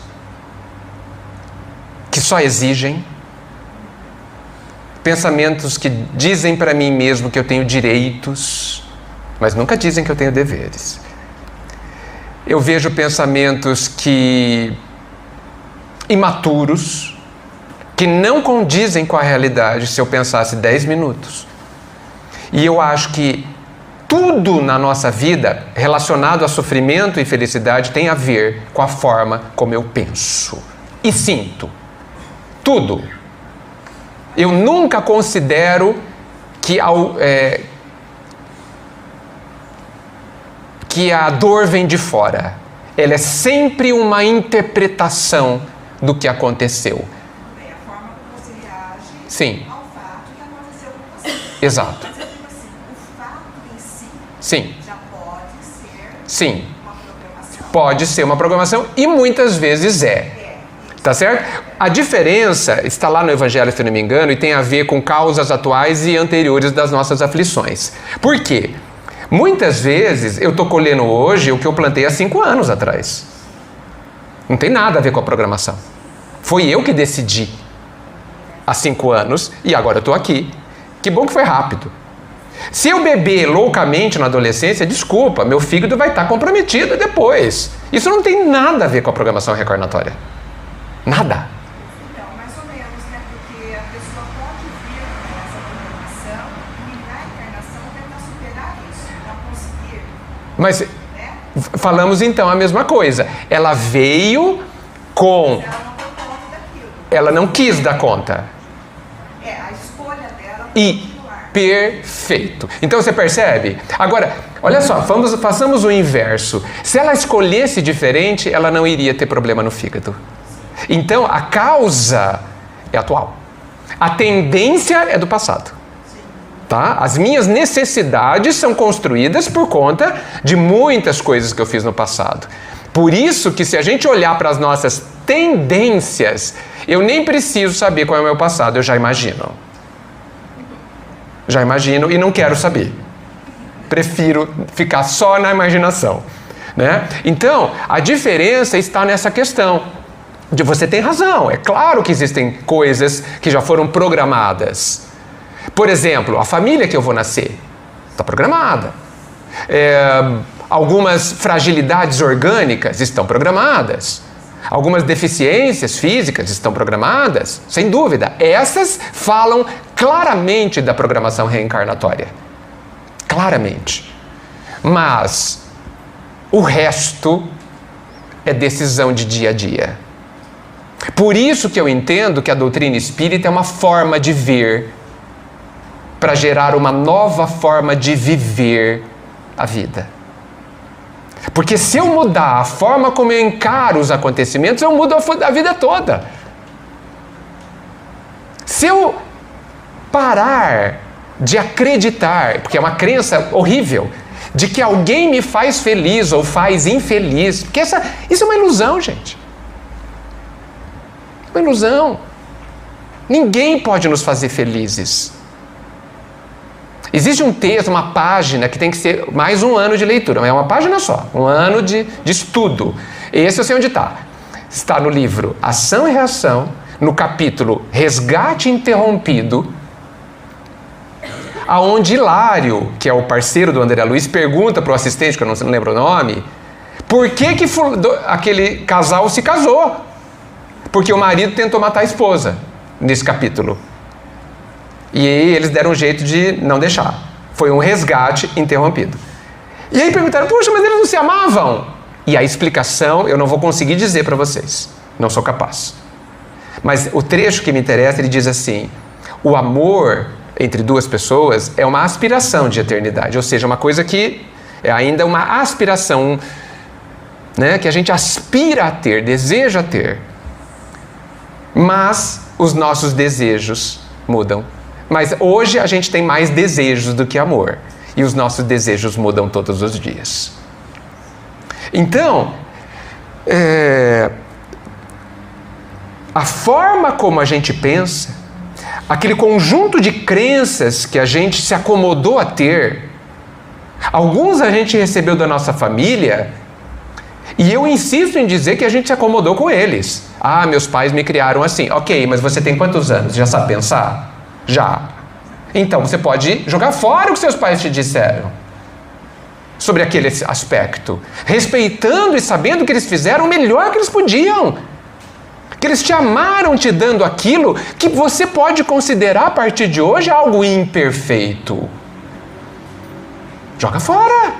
que só exigem, pensamentos que dizem para mim mesmo que eu tenho direitos, mas nunca dizem que eu tenho deveres. Eu vejo pensamentos que imaturos, que não condizem com a realidade se eu pensasse 10 minutos. E eu acho que tudo na nossa vida relacionado a sofrimento e felicidade tem a ver com a forma como eu penso e sinto. Tudo. Eu nunca considero que a dor vem de fora. Ela é sempre uma interpretação do que aconteceu. É a forma como você reage Sim. ao fato que aconteceu com você. Exato. Mas eu digo assim, o fato em si Sim. já pode ser Sim. uma programação. Pode ser uma programação e muitas vezes é. Tá certo? A diferença está lá no Evangelho, se eu não me engano, e tem a ver com causas atuais e anteriores das nossas aflições. Por quê? Muitas vezes eu estou colhendo hoje o que eu plantei há 5 anos atrás. Não tem nada a ver com a programação. Foi eu que decidi há 5 anos e agora eu estou aqui. Que bom que foi rápido. Se eu beber loucamente na adolescência, desculpa, meu fígado vai estar comprometido depois. Isso não tem nada a ver com a programação reencarnatória. Nada. Então, mais ou menos, né? Porque a pessoa pode vir com essa programação e na encarnação tentar superar isso, não conseguir, Mas né? falamos então a mesma coisa. Ela veio com... Ela não deu conta daquilo. Ela não quis dar conta. É, a escolha dela foi E continuar. perfeito. Então você percebe? Agora, olha só, façamos o inverso. Se ela escolhesse diferente, ela não iria ter problema no fígado. Então a causa é atual. A tendência é do passado. Tá? As minhas necessidades são construídas por conta de muitas coisas que eu fiz no passado. Por isso que se a gente olhar para as nossas tendências, eu nem preciso saber qual é o meu passado, eu já imagino. Já imagino e não quero saber. Prefiro ficar só na imaginação, né? Então, a diferença está nessa questão. Você tem razão, é claro que existem coisas que já foram programadas. Por exemplo, a família que eu vou nascer está programada. Algumas fragilidades orgânicas estão programadas. Algumas deficiências físicas estão programadas, sem dúvida. Essas falam claramente da programação reencarnatória. Claramente. Mas o resto é decisão de dia a dia. Por isso que eu entendo que a doutrina espírita é uma forma de ver para gerar uma nova forma de viver a vida. Porque se eu mudar a forma como eu encaro os acontecimentos, eu mudo a vida toda. Se eu parar de acreditar, porque é uma crença horrível, de que alguém me faz feliz ou faz infeliz, porque isso é uma ilusão, gente. Uma ilusão. Ninguém pode nos fazer felizes. Existe um texto, uma página que tem que ser mais 1 ano de leitura, mas é uma página só, 1 ano de estudo. Esse eu sei onde está. Está no livro Ação e Reação, no capítulo Resgate Interrompido, aonde Hilário, que é o parceiro do André Luiz, pergunta para o assistente, que eu não lembro o nome, por que aquele casal se casou? Porque o marido tentou matar a esposa, nesse capítulo. E aí eles deram um jeito de não deixar. Foi um resgate interrompido. E aí perguntaram, puxa, mas eles não se amavam? E a explicação eu não vou conseguir dizer para vocês. Não sou capaz. Mas o trecho que me interessa, ele diz assim, o amor entre duas pessoas é uma aspiração de eternidade. Ou seja, uma coisa que é ainda uma aspiração, né, que a gente aspira a ter, deseja ter. Mas os nossos desejos mudam. Mas hoje a gente tem mais desejos do que amor. E os nossos desejos mudam todos os dias. Então, a forma como a gente pensa, aquele conjunto de crenças que a gente se acomodou a ter, alguns a gente recebeu da nossa família, e eu insisto em dizer que a gente se acomodou com eles. Ah, meus pais me criaram assim. Ok, mas você tem quantos anos? Já sabe pensar? Já. Então você pode jogar fora o que seus pais te disseram sobre aquele aspecto, respeitando e sabendo que eles fizeram o melhor que eles podiam. que eles te amaram te dando aquilo que você pode considerar a partir de hoje algo imperfeito. Joga fora.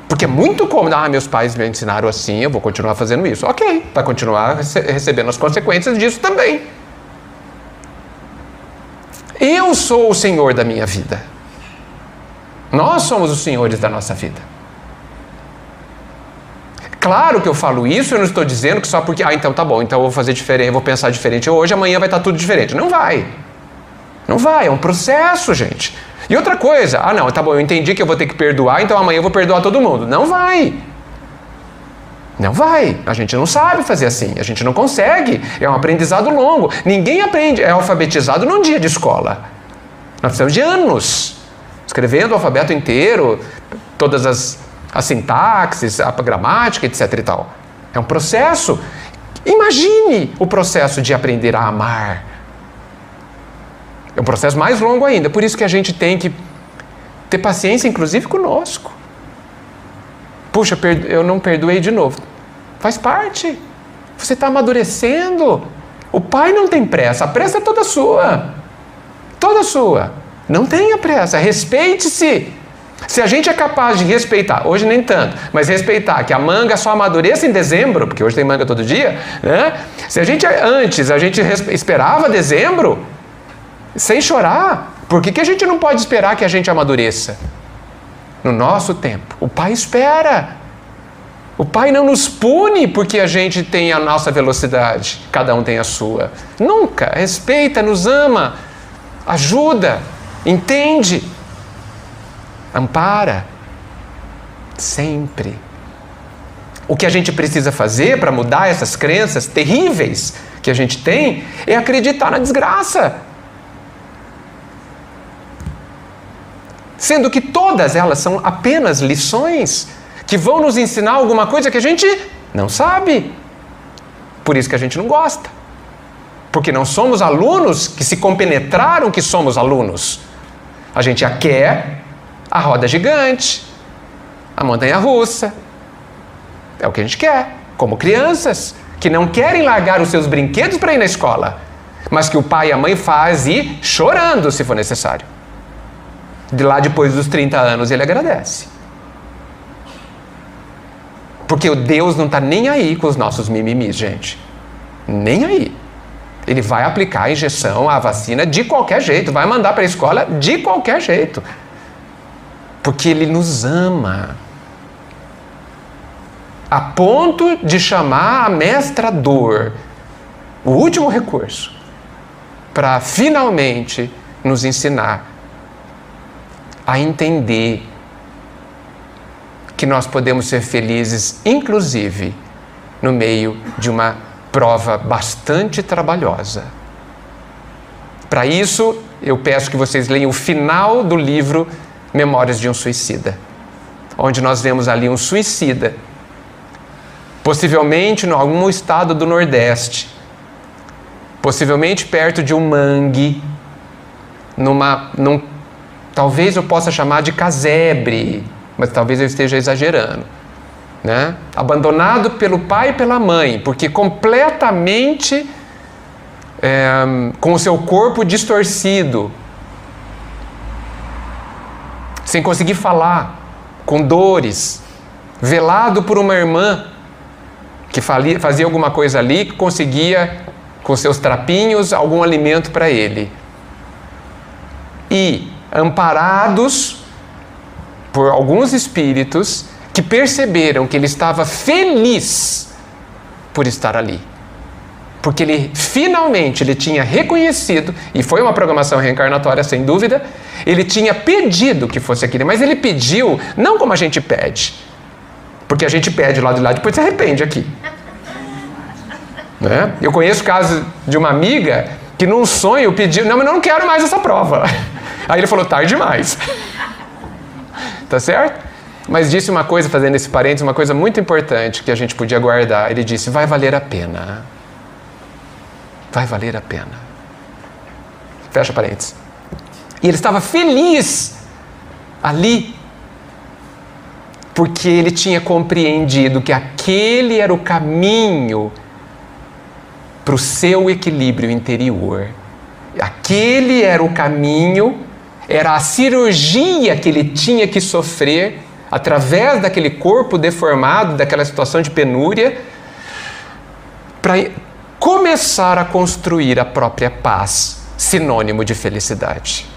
Porque é muito cômodo. Meus pais me ensinaram assim, eu vou continuar fazendo isso. Ok, vai continuar recebendo as consequências disso também. Eu sou o Senhor da minha vida. Nós somos os senhores da nossa vida. Claro que eu falo isso, eu não estou dizendo que só porque, então tá bom, então eu vou fazer diferente, eu vou pensar diferente hoje, amanhã vai estar tudo diferente. Não vai. Não vai, é um processo, gente. E outra coisa, não, tá bom, eu entendi que eu vou ter que perdoar, então amanhã eu vou perdoar todo mundo. Não vai. Não vai. A gente não sabe fazer assim, a gente não consegue. É um aprendizado longo. Ninguém aprende, é alfabetizado num dia de escola. Nós precisamos de anos. Escrevendo o alfabeto inteiro, todas as sintaxes, a gramática, etc. e tal. É um processo. Imagine o processo de aprender a amar. É um processo mais longo ainda. Por isso que a gente tem que ter paciência, inclusive conosco. Puxa, eu não perdoei de novo. Faz parte. Você está amadurecendo. O pai não tem pressa. A pressa é toda sua. Toda sua. Não tenha pressa. Respeite-se. Se a gente é capaz de respeitar, hoje nem tanto, mas respeitar que a manga só amadureça em dezembro, porque hoje tem manga todo dia, né? Se a gente esperava dezembro, sem chorar, por que a gente não pode esperar que a gente amadureça? No nosso tempo. O Pai espera. O Pai não nos pune porque a gente tem a nossa velocidade, cada um tem a sua. Nunca. Respeita, nos ama, ajuda, entende, ampara. Sempre. O que a gente precisa fazer para mudar essas crenças terríveis que a gente tem é acreditar na desgraça. Sendo que todas elas são apenas lições que vão nos ensinar alguma coisa que a gente não sabe. Por isso que a gente não gosta. Porque não somos alunos que se compenetraram que somos alunos. A gente já quer a roda gigante, a montanha russa. É o que a gente quer, como crianças que não querem largar os seus brinquedos para ir na escola, mas que o pai e a mãe fazem chorando se for necessário. De lá depois dos 30 anos ele agradece. Porque o Deus não está nem aí com os nossos mimimis, gente. Nem aí. Ele vai aplicar a injeção, a vacina de qualquer jeito, vai mandar para a escola de qualquer jeito. Porque Ele nos ama. A ponto de chamar a mestra dor, o último recurso, para finalmente nos ensinar a entender que nós podemos ser felizes, inclusive, no meio de uma prova bastante trabalhosa. Para isso, eu peço que vocês leiam o final do livro Memórias de um Suicida, onde nós vemos ali um suicida, possivelmente em algum estado do Nordeste, possivelmente perto de um mangue, talvez eu possa chamar de casebre, mas talvez eu esteja exagerando, né? Abandonado pelo pai e pela mãe, porque completamente com o seu corpo distorcido, sem conseguir falar, com dores, velado por uma irmã que fazia alguma coisa ali, que conseguia, com seus trapinhos, algum alimento para ele. E amparados por alguns espíritos que perceberam que ele estava feliz por estar ali. Porque ele finalmente tinha reconhecido, e foi uma programação reencarnatória sem dúvida, ele tinha pedido que fosse aquilo, mas ele pediu não como a gente pede, porque a gente pede lá de lá, depois se arrepende aqui. Né? Eu conheço o caso de uma amiga que num sonho pediu, não, mas eu não quero mais essa prova. Aí ele falou, tarde demais. Tá certo? Mas disse uma coisa, fazendo esse parênteses, uma coisa muito importante que a gente podia guardar. Ele disse, vai valer a pena. Vai valer a pena. Fecha parênteses. E ele estava feliz ali, porque ele tinha compreendido que aquele era o caminho para o seu equilíbrio interior. Aquele era o caminho, era a cirurgia que ele tinha que sofrer através daquele corpo deformado, daquela situação de penúria, para começar a construir a própria paz, sinônimo de felicidade.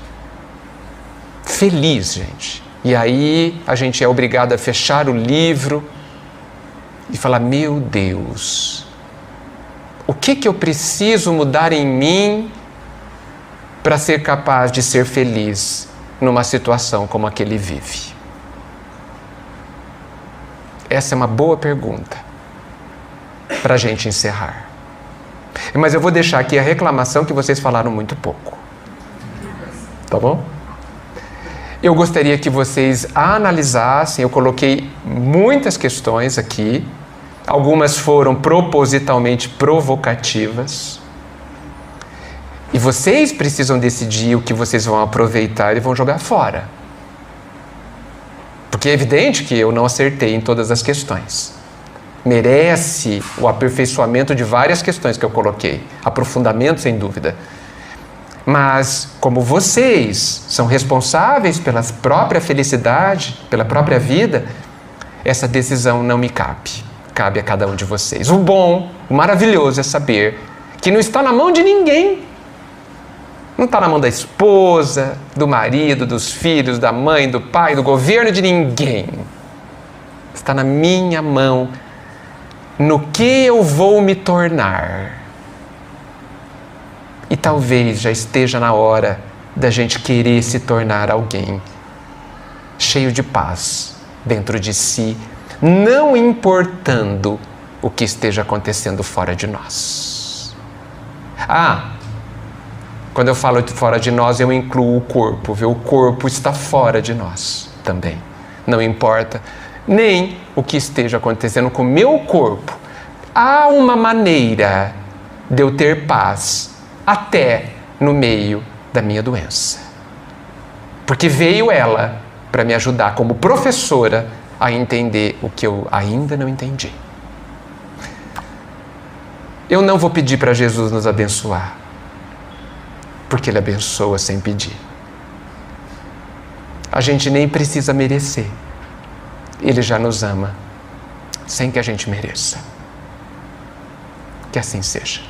Feliz, gente. E aí a gente é obrigado a fechar o livro e falar: meu Deus, o que eu preciso mudar em mim para ser capaz de ser feliz numa situação como a que ele vive? Essa é uma boa pergunta para a gente encerrar. Mas eu vou deixar aqui a reclamação que vocês falaram muito pouco. Tá bom? Eu gostaria que vocês analisassem, eu coloquei muitas questões aqui, algumas foram propositalmente provocativas, e vocês precisam decidir o que vocês vão aproveitar e vão jogar fora. Porque é evidente que eu não acertei em todas as questões. Merece o aperfeiçoamento de várias questões que eu coloquei, aprofundamento sem dúvida. Mas, como vocês são responsáveis pela própria felicidade, pela própria vida, essa decisão não me cabe. Cabe a cada um de vocês. O bom, o maravilhoso é saber que não está na mão de ninguém. Não está na mão da esposa, do marido, dos filhos, da mãe, do pai, do governo, de ninguém. Está na minha mão. No que eu vou me tornar? E talvez já esteja na hora da gente querer se tornar alguém cheio de paz dentro de si, não importando o que esteja acontecendo fora de nós. Quando eu falo de fora de nós, eu incluo o corpo, viu? O corpo está fora de nós também. Não importa nem o que esteja acontecendo com o meu corpo. Há uma maneira de eu ter paz até no meio da minha doença. Porque veio ela para me ajudar como professora a entender o que eu ainda não entendi. Eu não vou pedir para Jesus nos abençoar, porque Ele abençoa sem pedir. A gente nem precisa merecer. Ele já nos ama, sem que a gente mereça. Que assim seja.